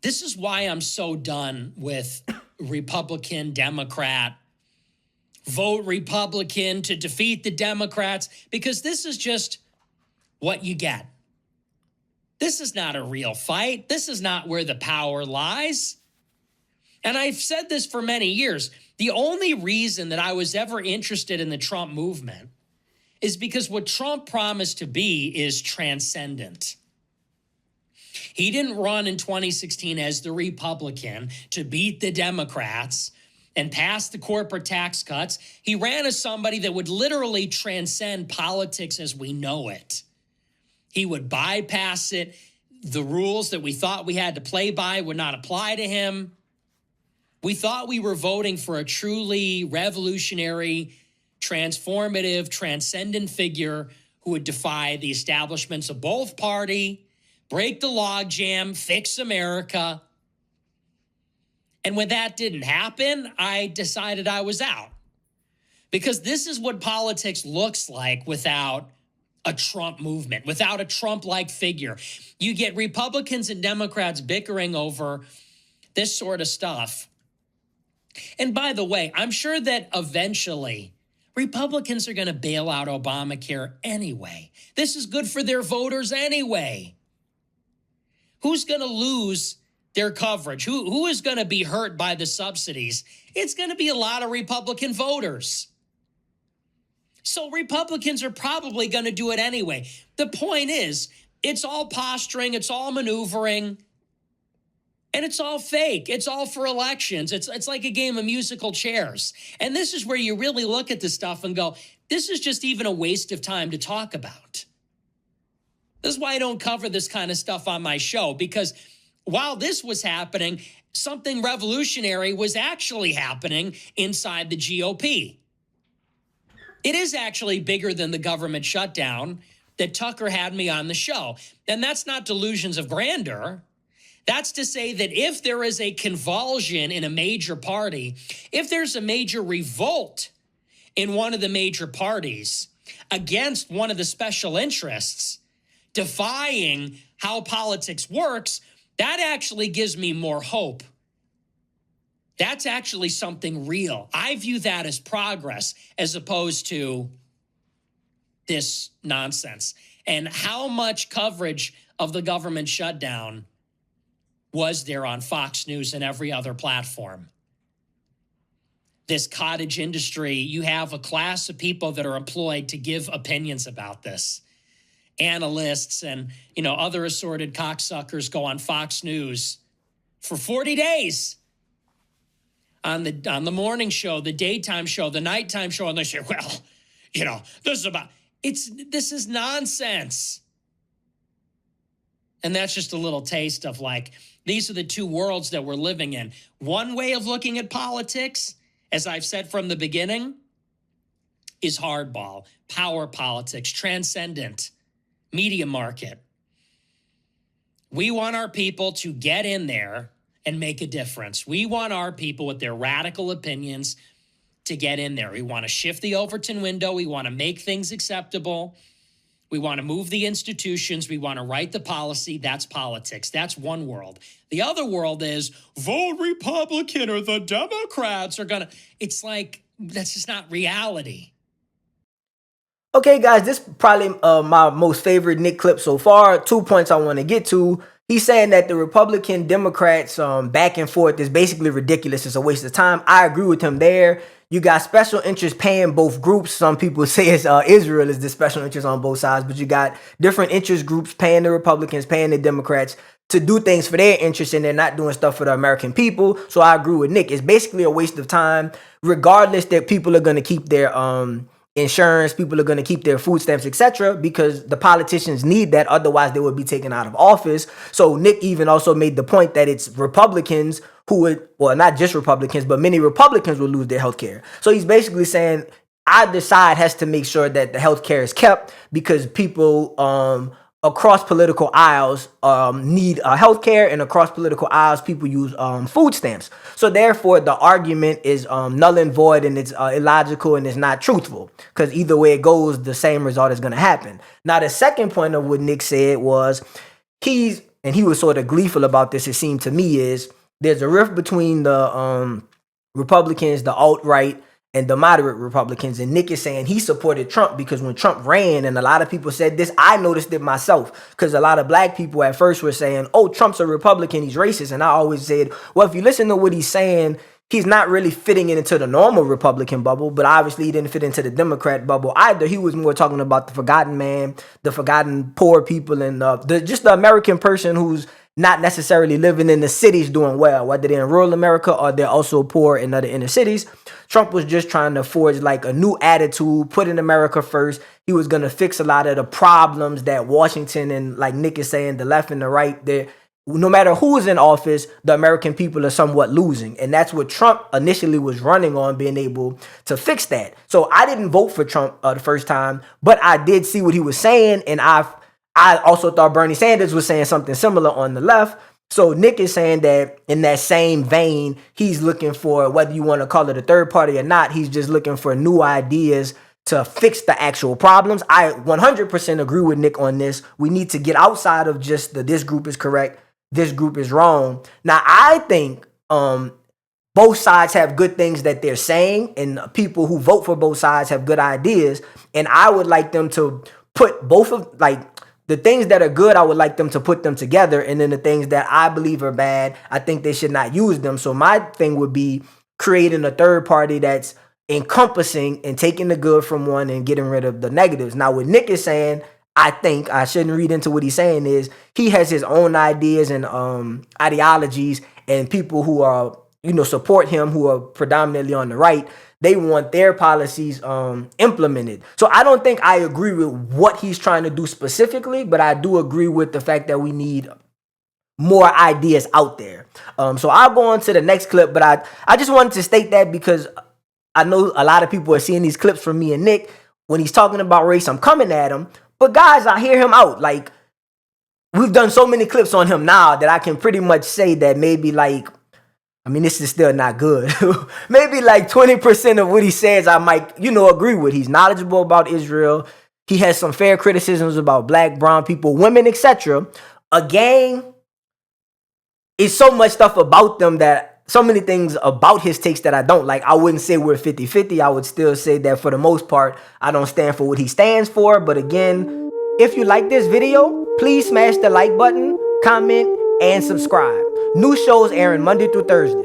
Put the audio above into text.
This is why I'm so done with Republican, Democrat, vote Republican to defeat the Democrats, because this is just what you get. This is not a real fight. This is not where the power lies. And I've said this for many years. The only reason that I was ever interested in the Trump movement is because what Trump promised to be is transcendent. He didn't run in 2016 as the Republican to beat the Democrats and pass the corporate tax cuts. He ran as somebody that would literally transcend politics as we know it. He would bypass it. The rules that we thought we had to play by would not apply to him. We thought we were voting for a truly revolutionary, transformative, transcendent figure who would defy the establishments of both party, break the logjam, fix America. And when that didn't happen, I decided I was out. Because this is what politics looks like without a Trump movement, without a Trump-like figure. You get Republicans and Democrats bickering over this sort of stuff. And by the way, I'm sure that eventually Republicans are going to bail out Obamacare anyway. This is good for their voters anyway. Who's going to lose their coverage? Who is going to be hurt by the subsidies? It's going to be a lot of Republican voters. So Republicans are probably going to do it anyway. The point is, it's all posturing, it's all maneuvering, and it's all fake. It's all for elections. It's like a game of musical chairs. And this is where you really look at this stuff and go, this is just even a waste of time to talk about. This is why I don't cover this kind of stuff on my show, because while this was happening, something revolutionary was actually happening inside the GOP. It is actually bigger than the government shutdown that Tucker had me on the show. And that's not delusions of grandeur. That's to say that if there is a convulsion in a major party, if there's a major revolt in one of the major parties against one of the special interests, defying how politics works, that actually gives me more hope. That's actually something real. I view that as progress as opposed to this nonsense. And how much coverage of the government shutdown was there on Fox News and every other platform? This cottage industry, you have a class of people that are employed to give opinions about this. Analysts and, other assorted cocksuckers go on Fox News for 40 days. On the morning show, the daytime show, the nighttime show, and they say, this is nonsense. And that's just a little taste of these are the two worlds that we're living in. One way of looking at politics, as I've said from the beginning, is hardball, power politics, transcendent, media market. We want our people to get in there and make a difference. We want our people with their radical opinions to get in there. We want to shift the Overton window. We want to make things acceptable. We want to move the institutions. We want to write the policy. That's politics. That's one world. The other world is vote Republican or the Democrats are going to. It's like, that's just not reality. Okay, guys, this is probably my most favorite Nick clip so far. 2 points I want to get to. He's saying that the Republican Democrats back and forth is basically ridiculous. It's a waste of time. I agree with him there. You got special interests paying both groups. Some people say it's Israel is the special interest on both sides, but you got different interest groups paying the Republicans, paying the Democrats to do things for their interests, and they're not doing stuff for the American people. So I agree with Nick. It's basically a waste of time, regardless that people are going to keep their insurance, people are going to keep their food stamps, etc., because the politicians need that. Otherwise, they would be taken out of office. So Nick even also made the point that it's Republicans who would, well, not just Republicans, but many Republicans will lose their health care. So he's basically saying either side has to make sure that the health care is kept because people across political aisles need health care, and across political aisles people use food stamps. So therefore the argument is null and void, and it's illogical, and it's not truthful, because either way it goes, the same result is going to happen. Now the second point of what Nick said was he's and he was sort of gleeful about this, it seemed to me, is there's a rift between the Republicans, the alt-right, and the moderate Republicans. And Nick is saying he supported Trump because when Trump ran, and a lot of people said this, I noticed it myself, because a lot of black people at first were saying, oh, Trump's a Republican, he's racist. And I always said, well, if you listen to what he's saying, he's not really fitting into the normal Republican bubble, but obviously he didn't fit into the Democrat bubble either. He was more talking about the forgotten man, the forgotten poor people, and just the American person who's not necessarily living in the cities doing well, whether they're in rural America or they're also poor in other inner cities. Trump was just trying to forge like a new attitude, putting America first. He was going to fix a lot of the problems that Washington and, like Nick is saying, the left and the right, no matter who's in office, the American people are somewhat losing. And that's what Trump initially was running on, being able to fix that. So I didn't vote for Trump the first time, but I did see what he was saying. And I also thought Bernie Sanders was saying something similar on the left. So Nick is saying that in that same vein, he's looking for, whether you want to call it a third party or not, he's just looking for new ideas to fix the actual problems. I 100% agree with Nick on this. We need to get outside of just this group is correct, this group is wrong. Now, I think both sides have good things that they're saying, and people who vote for both sides have good ideas. And I would like them to put both of, like, the things that are good, I would like them to put them together. And then the things that I believe are bad, I think they should not use them. So my thing would be creating a third party that's encompassing and taking the good from one and getting rid of the negatives. Now, what Nick is saying, I think I shouldn't read into what he's saying, is he has his own ideas and ideologies, and people who are, support him, who are predominantly on the right, they want their policies implemented. So I don't think I agree with what he's trying to do specifically, but I do agree with the fact that we need more ideas out there. So I'll go on to the next clip, but I just wanted to state that because I know a lot of people are seeing these clips from me and Nick. When he's talking about race, I'm coming at him. But guys, I hear him out. Like, we've done so many clips on him now that I can pretty much say that maybe this is still not good. Maybe like 20% of what he says I might, agree with. He's knowledgeable about Israel. He has some fair criticisms about black, brown people, women, etc. A gang is so much stuff about them, that so many things about his takes that I don't like. I wouldn't say we're 50-50. I would still say that for the most part, I don't stand for what he stands for. But again, if you like this video, please smash the like button, comment, and subscribe. New shows airing Monday through Thursday.